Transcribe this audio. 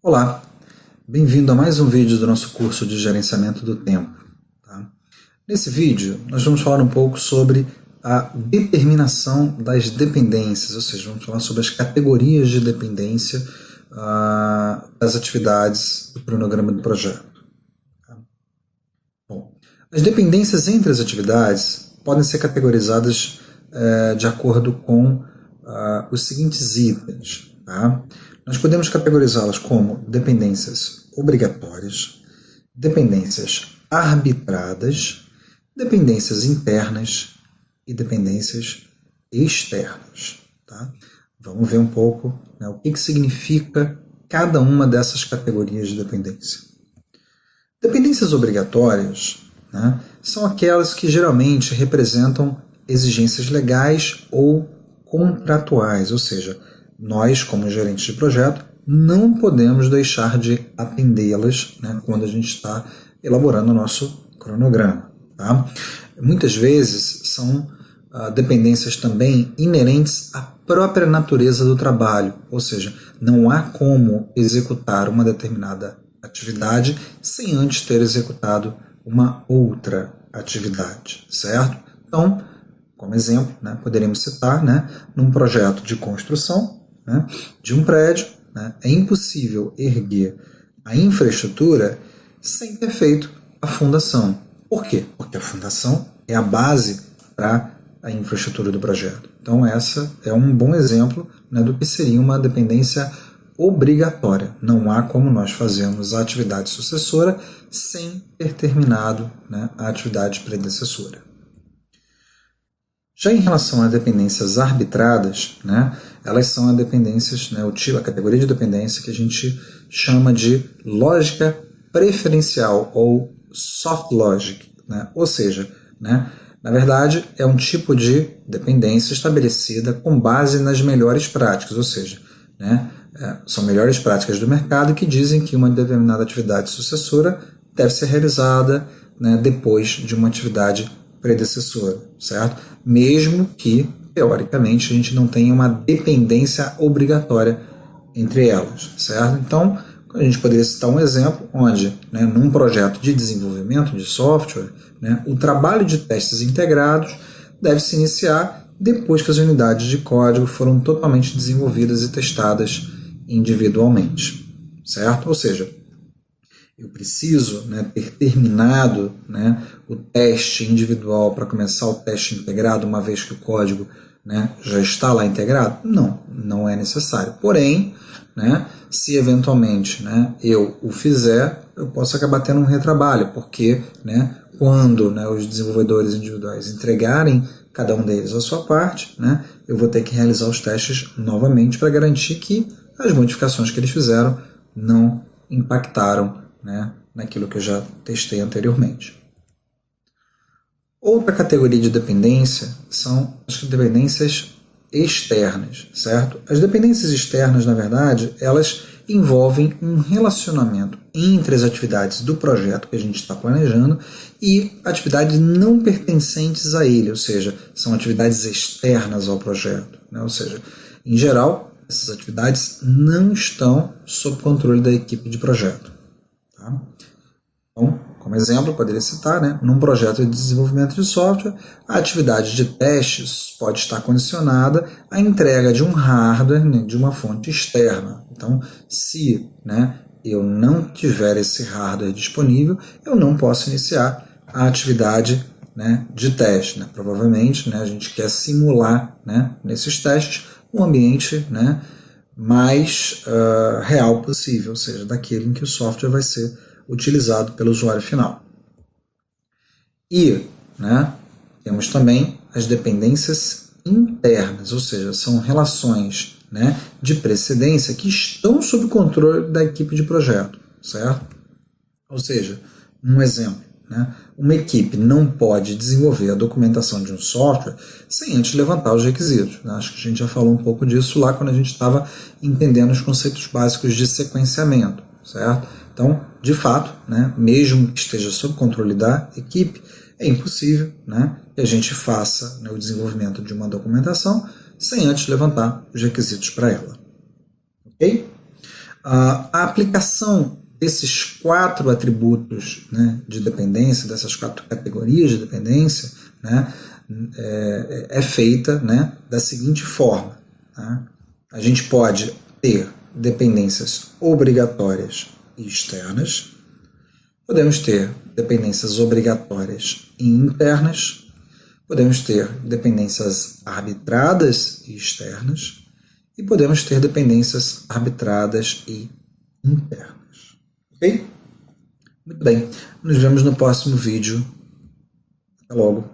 Olá, bem-vindo a mais um vídeo do nosso curso de gerenciamento do tempo. Tá? Nesse vídeo, nós vamos falar um pouco sobre a determinação das dependências, ou seja, vamos falar sobre as categorias de dependência das atividades do cronograma do projeto. Tá? Bom, as dependências entre as atividades podem ser categorizadas de acordo com os seguintes itens. Tá? Nós podemos categorizá-las como dependências obrigatórias, dependências arbitradas, dependências internas e dependências externas. Tá? Vamos ver um pouco, né, o que significa cada uma dessas categorias de dependência. Dependências obrigatórias, né, são aquelas que geralmente representam exigências legais ou contratuais, ou seja, nós, como gerentes de projeto, não podemos deixar de atendê-las, né, quando a gente está elaborando o nosso cronograma. Tá? Muitas vezes são dependências também inerentes à própria natureza do trabalho, ou seja, não há como executar uma determinada atividade sem antes ter executado uma outra atividade, certo? Então, como exemplo, né, poderíamos citar, né, num projeto de construção, né, de um prédio, né, é impossível erguer a infraestrutura sem ter feito a fundação. Por quê? Porque a fundação é a base para a infraestrutura do projeto. Então, essa é um bom exemplo, né, do que seria uma dependência obrigatória. Não há como nós fazermos a atividade sucessora sem ter terminado, né, a atividade predecessora. Já em relação a dependências arbitradas, né, elas são as dependências, né, a categoria de dependência que a gente chama de lógica preferencial ou soft logic, né, ou seja, né, na verdade é um tipo de dependência estabelecida com base nas melhores práticas, ou seja, né, são melhores práticas do mercado que dizem que uma determinada atividade sucessora deve ser realizada, né, depois de uma atividade predecessora, certo? Mesmo que, teoricamente, a gente não tenha uma dependência obrigatória entre elas, certo? Então, a gente poderia citar um exemplo onde, né, num projeto de desenvolvimento de software, né, o trabalho de testes integrados deve se iniciar depois que as unidades de código foram totalmente desenvolvidas e testadas individualmente, certo? Ou seja, eu preciso, né, ter terminado, né, o teste individual para começar o teste integrado, uma vez que o código, né, já está lá integrado? Não, não é necessário. Porém, né, se eventualmente, né, eu o fizer, eu posso acabar tendo um retrabalho, porque, né, quando, né, os desenvolvedores individuais entregarem cada um deles a sua parte, né, eu vou ter que realizar os testes novamente para garantir que as modificações que eles fizeram não impactaram, né, naquilo que eu já testei anteriormente. Outra categoria de dependência são as dependências externas, certo? As dependências externas, na verdade, elas envolvem um relacionamento entre as atividades do projeto que a gente está planejando e atividades não pertencentes a ele, ou seja, são atividades externas ao projeto, né? Ou seja, em geral, essas atividades não estão sob controle da equipe de projeto. Tá? Então, como exemplo, eu poderia citar, né, num projeto de desenvolvimento de software, a atividade de testes pode estar condicionada à entrega de um hardware, né, de uma fonte externa. Então, se, né, eu não tiver esse hardware disponível, eu não posso iniciar a atividade, né, de teste. Né? Provavelmente, né, a gente quer simular, né, nesses testes um ambiente, né, mais real possível, ou seja, daquele em que o software vai ser utilizado pelo usuário final. E, né, temos também as dependências internas, ou seja, são relações, né, de precedência que estão sob controle da equipe de projeto, certo? Ou seja, um exemplo, né, uma equipe não pode desenvolver a documentação de um software sem antes levantar os requisitos. Né? Acho que a gente já falou um pouco disso lá quando a gente estava entendendo os conceitos básicos de sequenciamento, certo? Então, de fato, né, mesmo que esteja sob controle da equipe, é impossível, né, que a gente faça, né, o desenvolvimento de uma documentação sem antes levantar os requisitos para ela. Ok? A aplicação desses 4 atributos, né, de dependência, dessas 4 categorias de dependência, né, é feita, né, da seguinte forma. Tá? A gente pode ter dependências obrigatórias e externas, podemos ter dependências obrigatórias e internas, podemos ter dependências arbitradas e externas, e podemos ter dependências arbitradas e internas. Ok? Muito bem. Nos vemos no próximo vídeo. Até logo.